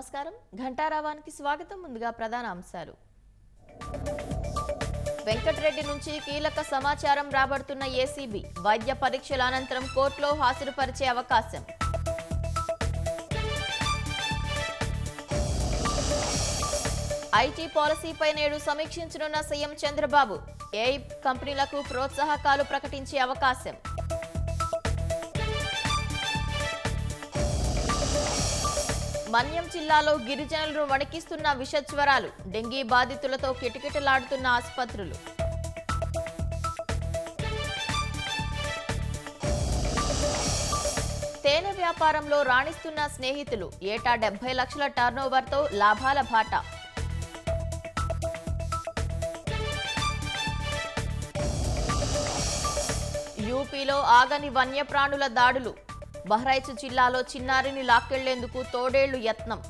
నమస్కారం ఘంటారావానికి స్వాగతం ముందుగా ప్రధాన అంశాలు వెంకటరెడ్డి నుంచి కీలక సమాచారం రాబడుతున్న ఏసీబీ వైద్య పరీక్షల అనంతరం కోర్టులో హాజరుపరిచే అవకాశం ఐటీ పాలసీపై నేడు సమీక్షించనున్న సీఎం చంద్రబాబు ఏఐ కంపెనీలకు ప్రోత్సాహకాలు ప్రకటించే అవకాశం మన్యం జిల్లాలో గిరిజనులను వణికిస్తున్న విషజ్వరాలు డెంగీ బాధితులతో కిటకిటలాడుతున్న ఆసుపత్రులు తేనె వ్యాపారంలో రాణిస్తున్న స్నేహితులు ఏటా 70 లక్షల టర్నోవర్తో లాభాల బాట యూపీలో ఆగని వన్యప్రాణుల దాడులు బహ్రైచ్ జిల్లాలో చిన్నారిని లాక్కెళ్లేందుకు తోడేళ్లు యత్నం